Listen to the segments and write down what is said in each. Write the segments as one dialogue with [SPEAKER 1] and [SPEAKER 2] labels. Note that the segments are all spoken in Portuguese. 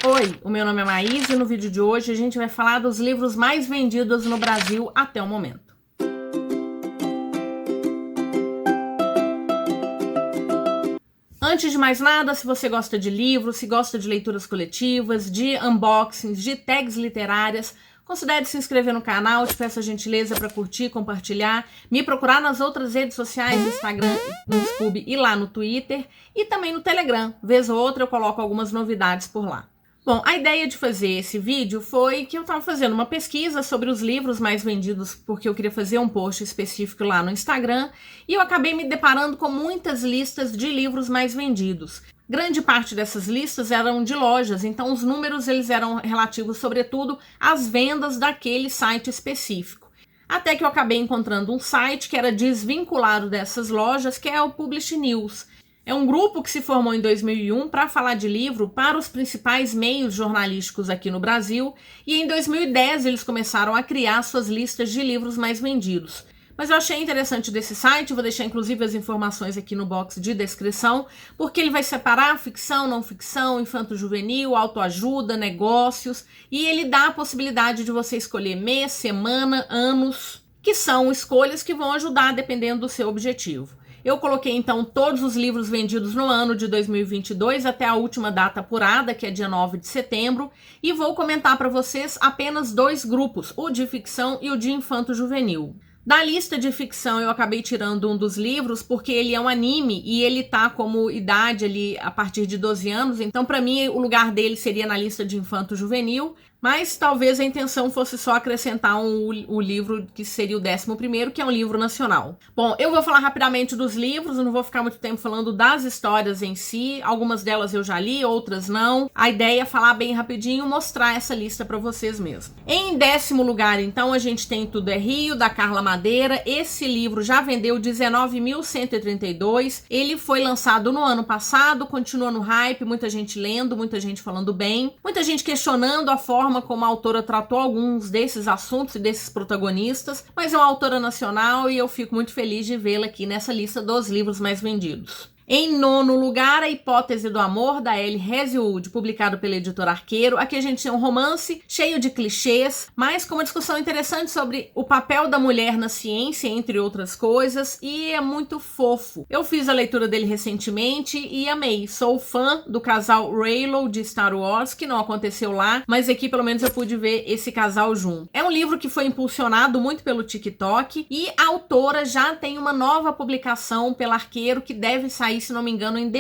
[SPEAKER 1] Oi, o meu nome é Maís e no vídeo de hoje a gente vai falar dos livros mais vendidos no Brasil até o momento. Antes de mais nada, se você gosta de livros, se gosta de leituras coletivas, de unboxings, de tags literárias, considere se inscrever no canal, te peço a gentileza para curtir, compartilhar, me procurar nas outras redes sociais, no Instagram, no YouTube e lá no Twitter, e também no Telegram. Vez ou outra eu coloco algumas novidades por lá. Bom, a ideia de fazer esse vídeo foi que eu estava fazendo uma pesquisa sobre os livros mais vendidos, porque eu queria fazer um post específico lá no Instagram, e eu acabei me deparando com muitas listas de livros mais vendidos. Grande parte dessas listas eram de lojas, então os números eles eram relativos, sobretudo, às vendas daquele site específico. Até que eu acabei encontrando um site que era desvinculado dessas lojas, que é o Publish News. É um grupo que se formou em 2001 para falar de livro para os principais meios jornalísticos aqui no Brasil, e em 2010 eles começaram a criar suas listas de livros mais vendidos. Mas eu achei interessante desse site, vou deixar inclusive as informações aqui no box de descrição, porque ele vai separar ficção, não ficção, infanto-juvenil, autoajuda, negócios, e ele dá a possibilidade de você escolher mês, semana, anos, que são escolhas que vão ajudar dependendo do seu objetivo. Eu coloquei então todos os livros vendidos no ano de 2022 até a última data apurada, que é dia 9 de setembro, e vou comentar para vocês apenas dois grupos, o de ficção e o de infanto-juvenil. Da lista de ficção eu acabei tirando um dos livros porque ele é um anime e ele tá como idade ali a partir de 12 anos, então para mim o lugar dele seria na lista de infanto-juvenil, mas talvez a intenção fosse só acrescentar o livro que seria o 11º, que é um livro nacional. Bom, eu vou falar rapidamente dos livros, eu não vou ficar muito tempo falando das histórias em si, algumas delas eu já li, outras não. A ideia é falar bem rapidinho, mostrar essa lista para vocês mesmo. Em 10º lugar, então, a gente tem Tudo é Rio, da Carla Madeira. Esse livro já vendeu 19.132, ele foi lançado no ano passado, continua no hype, muita gente lendo, muita gente falando bem, muita gente questionando a forma como a autora tratou alguns desses assuntos e desses protagonistas, mas é uma autora nacional e eu fico muito feliz de vê-la aqui nessa lista dos livros mais vendidos. Em 9º lugar, A Hipótese do Amor, da Ellie Hazelwood, publicado pela editora Arqueiro. Aqui a gente tem um romance cheio de clichês, mas com uma discussão interessante sobre o papel da mulher na ciência, entre outras coisas, e é muito fofo. Eu fiz a leitura dele recentemente e amei. Sou fã do casal Reylo de Star Wars, que não aconteceu lá, mas aqui pelo menos eu pude ver esse casal junto. É um livro que foi impulsionado muito pelo TikTok e a autora já tem uma nova publicação pela Arqueiro que deve sair, se não me engano, em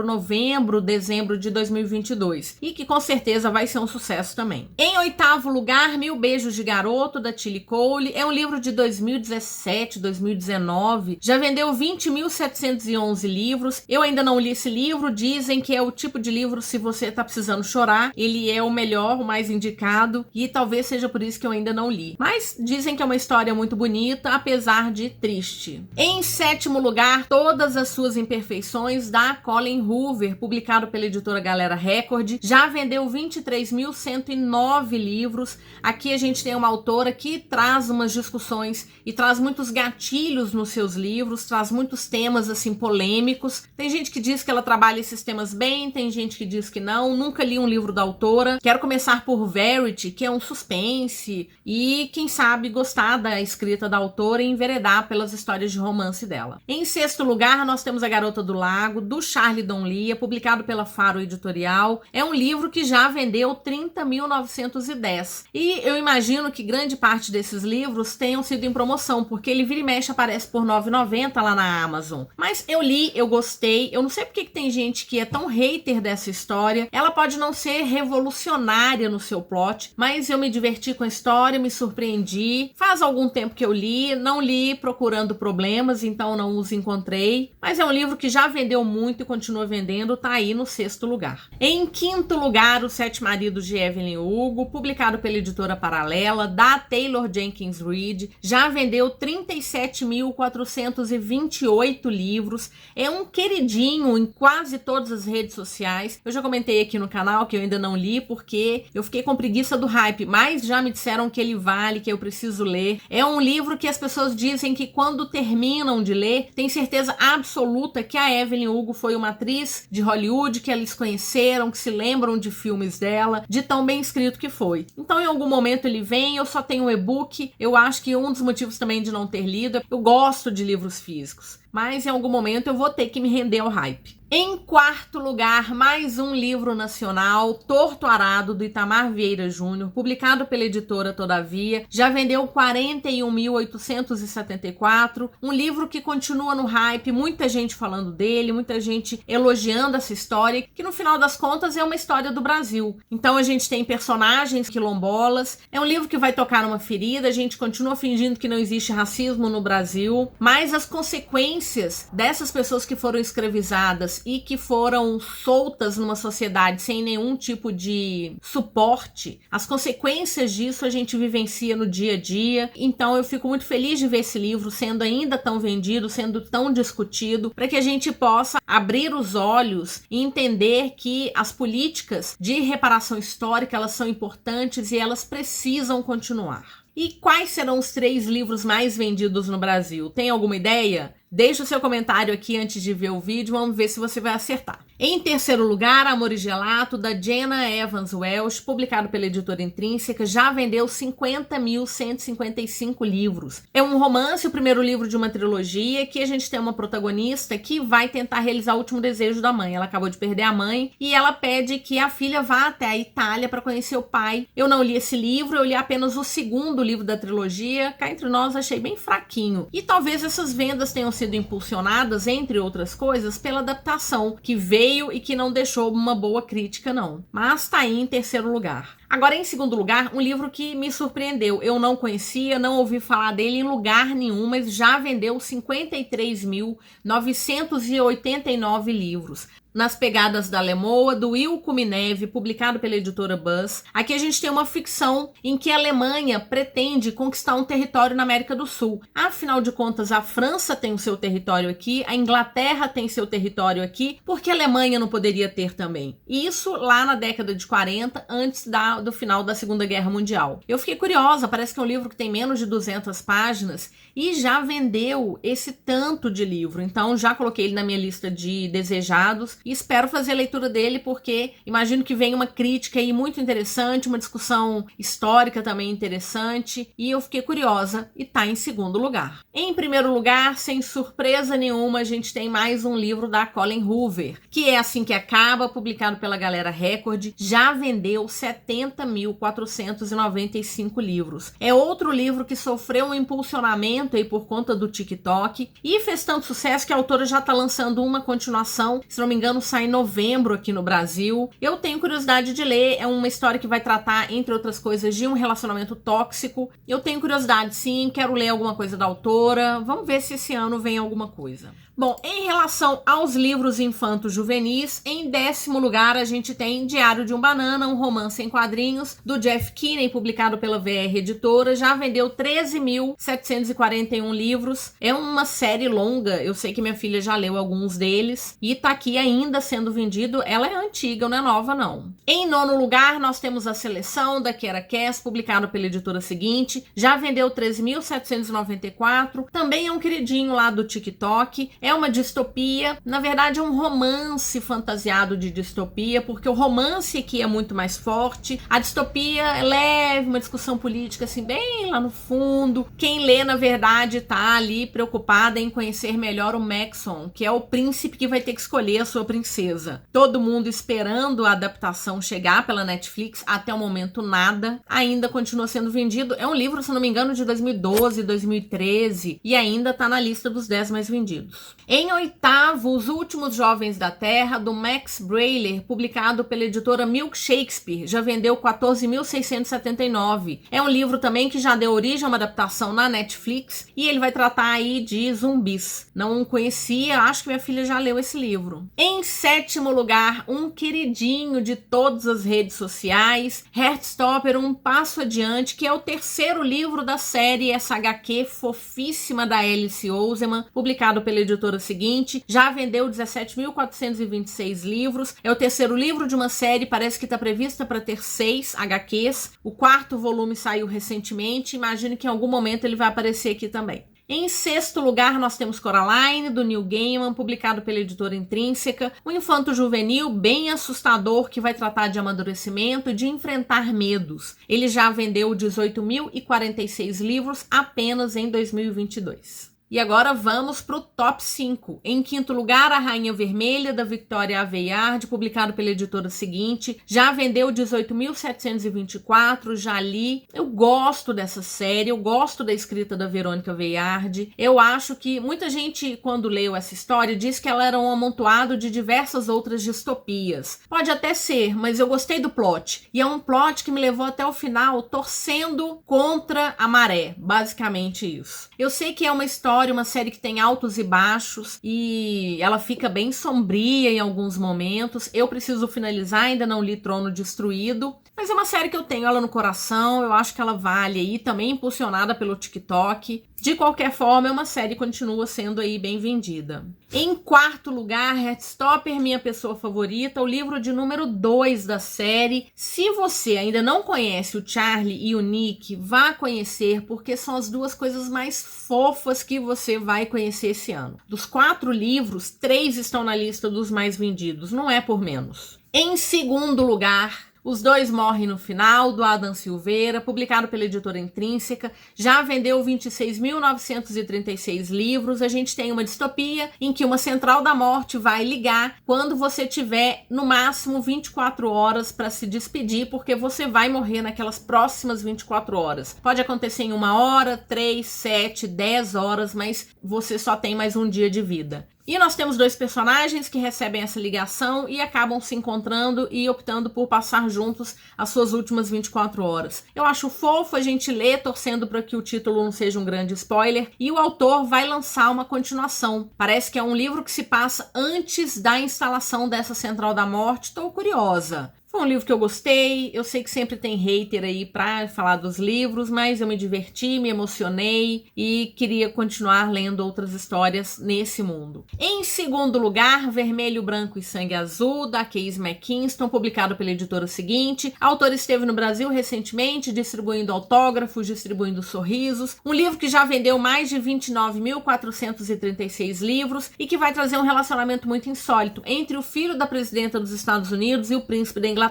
[SPEAKER 1] novembro, dezembro de 2022. E que com certeza vai ser um sucesso também. Em 8º lugar, Mil Beijos de Garoto, da Tilly Cole. É um livro de 2017, 2019. Já vendeu 20.711 livros. Eu ainda não li esse livro. Dizem que é o tipo de livro, se você tá precisando chorar, ele é o melhor, o mais indicado. E talvez seja por isso que eu ainda não li. Mas dizem que é uma história muito bonita, apesar de triste. Em 7º lugar, Todas as Suas Imperfeições, da Colleen Hoover, publicado pela editora Galera Record. Já vendeu 23.109 livros. Aqui a gente tem uma autora que traz umas discussões e traz muitos gatilhos nos seus livros, traz muitos temas assim polêmicos. Tem gente que diz que ela trabalha esses temas bem, tem gente que diz que não. Nunca li um livro da autora. Quero começar por Verity, que é um suspense, e quem sabe gostar da escrita da autora e enveredar pelas histórias de romance dela. Em 6º lugar, nós temos A Garota do Lago, do Charlie Donlia, publicado pela Faro Editorial. É um livro que já vendeu 30.910. E eu imagino que grande parte desses livros tenham sido em promoção, porque ele vira e mexe aparece por R$ 9,90 lá na Amazon. Mas eu li, eu gostei. Eu não sei porque que tem gente que é tão hater dessa história. Ela pode não ser revolucionária no seu plot, mas eu me diverti com a história, me surpreendi. Faz algum tempo que eu li, não li procurando problemas, então não os encontrei. Mas é um livro que já vendeu muito e continua vendendo, tá aí no 6º lugar. Em 5º lugar, Os 7 Maridos de Evelyn Hugo, publicado pela editora Paralela, da Taylor Jenkins Reid, já vendeu 37.428 livros, é um queridinho em quase todas as redes sociais. Eu já comentei aqui no canal que eu ainda não li porque eu fiquei com preguiça do hype, mas já me disseram que ele vale, que eu preciso ler. É um livro que as pessoas dizem que quando terminam de ler, tem certeza absoluta que a Evelyn Hugo foi uma atriz de Hollywood que eles conheceram, que se lembram de filmes dela, de tão bem escrito que foi. Então, em algum momento ele vem, eu só tenho um e-book, eu acho que um dos motivos também de não ter lido é que eu gosto de livros físicos, mas em algum momento eu vou ter que me render ao hype. Em quarto lugar, mais um livro nacional, Torto Arado, do Itamar Vieira Júnior, publicado pela editora Todavia. Já vendeu 41.874, um livro que continua no hype, muita gente falando dele, muita gente elogiando essa história, que no final das contas é uma história do Brasil. Então a gente tem personagens quilombolas, é um livro que vai tocar numa ferida, a gente continua fingindo que não existe racismo no Brasil, mas as consequências dessas pessoas que foram escravizadas e que foram soltas numa sociedade sem nenhum tipo de suporte, as consequências disso a gente vivencia no dia a dia. Então eu fico muito feliz de ver esse livro sendo ainda tão vendido, sendo tão discutido, para que a gente possa abrir os olhos e entender que as políticas de reparação histórica, elas são importantes e elas precisam continuar. E quais serão os 3 livros mais vendidos no Brasil? Tem alguma ideia? Deixa o seu comentário aqui antes de ver o vídeo, vamos ver se você vai acertar. Em terceiro lugar, Amor e Gelato, da Jenna Evans Welsh, publicado pela editora Intrínseca, já vendeu 50.155 livros. É um romance, o primeiro livro de uma trilogia, que a gente tem uma protagonista que vai tentar realizar o último desejo da mãe. Ela acabou de perder a mãe e ela pede que a filha vá até a Itália para conhecer o pai. Eu não li esse livro, eu li apenas o segundo livro da trilogia. Cá entre nós, achei bem fraquinho. E talvez essas vendas tenham sido impulsionadas, entre outras coisas, pela adaptação que veio e que não deixou uma boa crítica, não. Mas tá aí em terceiro lugar. Agora, em segundo lugar, um livro que me surpreendeu. Eu não conhecia, não ouvi falar dele em lugar nenhum, mas já vendeu 53.989 livros. Nas Pegadas da Lemoa, do Wilco Mineve, publicado pela editora Buzz. Aqui a gente tem uma ficção em que a Alemanha pretende conquistar um território na América do Sul. Afinal de contas, a França tem o seu território aqui, a Inglaterra tem seu território aqui, porque a Alemanha não poderia ter também? Isso lá na década de 40, antes do final da Segunda Guerra Mundial. Eu fiquei curiosa, parece que é um livro que tem menos de 200 páginas e já vendeu esse tanto de livro. Então já coloquei ele na minha lista de desejados. E espero fazer a leitura dele porque imagino que vem uma crítica aí muito interessante, uma discussão histórica também interessante, e eu fiquei curiosa e tá em segundo lugar. Em primeiro lugar, sem surpresa nenhuma, a gente tem mais um livro da Colleen Hoover, que é Assim que Acaba, publicado pela Galera Record, já vendeu 70.495 livros. É outro livro que sofreu um impulsionamento aí por conta do TikTok e fez tanto sucesso que a autora já tá lançando uma continuação, se não me engano sai em novembro aqui no Brasil. Eu tenho curiosidade de ler, é uma história que vai tratar, entre outras coisas, de um relacionamento tóxico. Eu tenho curiosidade sim, quero ler alguma coisa da autora, vamos ver se esse ano vem alguma coisa. Bom, em relação aos livros infantos juvenis, em 10º lugar a gente tem Diário de um Banana, um romance em quadrinhos, do Jeff Kinney, publicado pela VR Editora, já vendeu 13.741 livros, é uma série longa, eu sei que minha filha já leu alguns deles, e tá aqui ainda sendo vendido, ela é antiga, não é nova não. Em 9º lugar, nós temos A Seleção, da Kiera Cass, publicado pela editora Seguinte, já vendeu 13.794, também é um queridinho lá do TikTok, é uma distopia, na verdade é um romance fantasiado de distopia, porque o romance aqui é muito mais forte, a distopia é leve, uma discussão política assim bem lá no fundo. Quem lê, na verdade, tá ali preocupada em conhecer melhor o Maxon, que é o príncipe que vai ter que escolher a sua princesa. Todo mundo esperando a adaptação chegar pela Netflix, até o momento nada, ainda continua sendo vendido. É um livro, se não me engano, de 2012, 2013 e ainda tá na lista dos 10 mais vendidos. Em 8º, Os Últimos Jovens da Terra, do Max Brailer, publicado pela editora Milk Shakespeare, já vendeu 14.679. É um livro também que já deu origem a uma adaptação na Netflix e ele vai tratar aí de zumbis. Não conhecia, acho que minha filha já leu esse livro. Em 7º lugar, um queridinho de todas as redes sociais, Heartstopper, Um Passo Adiante, que é o 3º livro da série, essa HQ fofíssima da Alice Oseman, publicado pela editora Seguinte, já vendeu 17.426 livros, é o 3º livro de uma série, parece que está prevista para ter 6 HQs, o 4º volume saiu recentemente, imagino que em algum momento ele vai aparecer aqui também. Em sexto lugar, nós temos Coraline, do Neil Gaiman, publicado pela editora Intrínseca, um infanto-juvenil bem assustador que vai tratar de amadurecimento e de enfrentar medos. Ele já vendeu 18.046 livros apenas em 2022. E agora vamos para o top 5. Em quinto lugar, A Rainha Vermelha, da Victoria Aveyard, publicado pela editora Seguinte. Já vendeu 18.724, já li. Eu gosto dessa série, eu gosto da escrita da Verônica Aveyard. Eu acho que muita gente, quando leu essa história, diz que ela era um amontoado de diversas outras distopias. Pode até ser, mas eu gostei do plot. E é um plot que me levou até o final torcendo contra a maré, basicamente isso. Eu sei que é uma história, uma série que tem altos e baixos e ela fica bem sombria em alguns momentos. Eu preciso finalizar, ainda não li Trono Destruído, mas é uma série que eu tenho ela no coração, eu acho que ela vale aí, também impulsionada pelo TikTok. De qualquer forma, é uma série que continua sendo aí bem vendida. Em quarto lugar, Heartstopper, minha pessoa favorita, o livro de número 2 da série. Se você ainda não conhece o Charlie e o Nick, vá conhecer, porque são as duas coisas mais fofas que você vai conhecer esse ano. Dos 4 livros, 3 estão na lista dos mais vendidos, não é por menos. Em segundo lugar, Os Dois Morrem no Final, do Adam Silveira, publicado pela editora Intrínseca, já vendeu 26.936 livros. A gente tem uma distopia em que uma central da morte vai ligar quando você tiver, no máximo, 24 horas para se despedir, porque você vai morrer naquelas próximas 24 horas. Pode acontecer em 1 hora, 3, 7, 10 horas, mas você só tem mais um dia de vida. E nós temos 2 personagens que recebem essa ligação e acabam se encontrando e optando por passar juntos as suas últimas 24 horas. Eu acho fofo, a gente lê torcendo para que o título não seja um grande spoiler, e o autor vai lançar uma continuação. Parece que é um livro que se passa antes da instalação dessa Central da Morte. Estou curiosa. Foi um livro que eu gostei, eu sei que sempre tem hater aí pra falar dos livros, mas eu me diverti, me emocionei e queria continuar lendo outras histórias nesse mundo. Em segundo lugar, Vermelho, Branco e Sangue Azul, da Casey McKinston, publicado pela editora Seguinte. A autora esteve no Brasil recentemente, distribuindo autógrafos, distribuindo sorrisos. Um livro que já vendeu mais de 29.436 livros e que vai trazer um relacionamento muito insólito entre o filho da presidenta dos Estados Unidos e o príncipe da Inglaterra.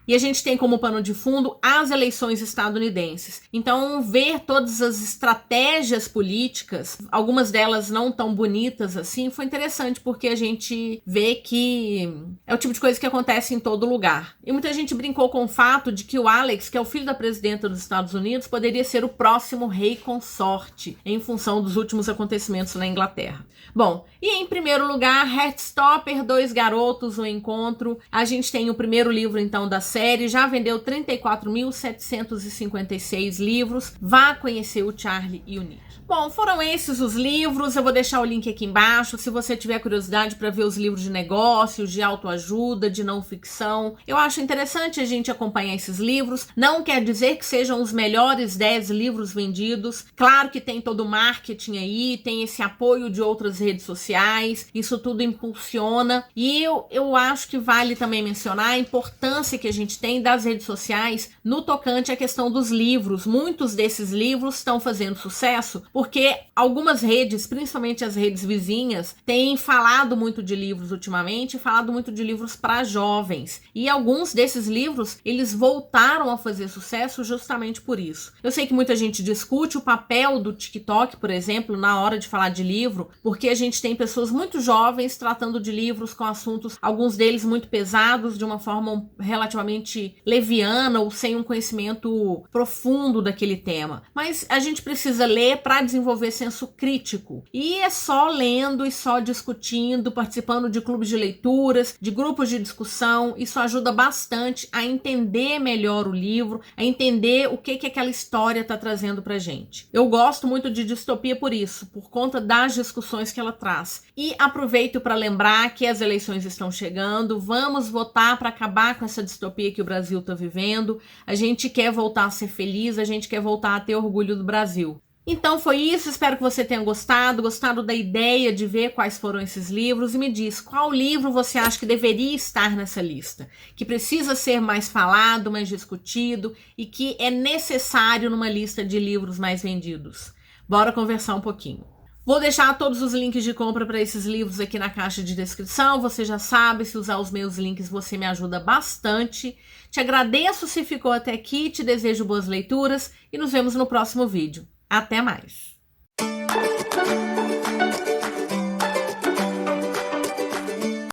[SPEAKER 1] E a gente tem como pano de fundo as eleições estadunidenses. Então, ver todas as estratégias políticas, algumas delas não tão bonitas assim, foi interessante, porque a gente vê que é o tipo de coisa que acontece em todo lugar. E muita gente brincou com o fato de que o Alex, que é o filho da presidenta dos Estados Unidos, poderia ser o próximo rei consorte, em função dos últimos acontecimentos na Inglaterra. Bom, e em primeiro lugar, Heartstopper, Dois Garotos, O Encontro. A gente tem o primeiro livro então da série, já vendeu 34.756 livros. Vá conhecer o Charlie e o Nick. Bom, foram esses os livros, eu vou deixar o link aqui embaixo, se você tiver curiosidade para ver os livros de negócios, de autoajuda, de não ficção. Eu acho interessante a gente acompanhar esses livros, não quer dizer que sejam os melhores 10 livros vendidos, claro que tem todo o marketing aí, tem esse apoio de outras redes sociais, isso tudo impulsiona, e eu acho que vale também mencionar a importância que a gente tem das redes sociais no tocante à questão dos livros. Muitos desses livros estão fazendo sucesso porque algumas redes, principalmente as redes vizinhas, têm falado muito de livros ultimamente, falado muito de livros para jovens. E alguns desses livros, eles voltaram a fazer sucesso justamente por isso. Eu sei que muita gente discute o papel do TikTok, por exemplo, na hora de falar de livro, porque a gente tem pessoas muito jovens tratando de livros com assuntos, alguns deles muito pesados, de uma forma relativamente leviana ou sem um conhecimento profundo daquele tema. Mas a gente precisa ler para desenvolver senso crítico. E é só lendo e só discutindo, participando de clubes de leituras, de grupos de discussão. Isso ajuda bastante a entender melhor o livro, a entender o que aquela história está trazendo pra gente. Eu gosto muito de distopia por isso, por conta das discussões que ela traz. E aproveito para lembrar que as eleições estão chegando, vamos votar para acabar com essa distopia que o Brasil está vivendo. A gente quer voltar a ser feliz, a gente quer voltar a ter orgulho do Brasil. Então foi isso, espero que você tenha gostado da ideia de ver quais foram esses livros, e me diz qual livro você acha que deveria estar nessa lista, que precisa ser mais falado, mais discutido e que é necessário numa lista de livros mais vendidos. Bora conversar um pouquinho. Vou deixar todos os links de compra para esses livros aqui na caixa de descrição. Você já sabe, se usar os meus links você me ajuda bastante. Te agradeço se ficou até aqui, te desejo boas leituras e nos vemos no próximo vídeo. Até mais!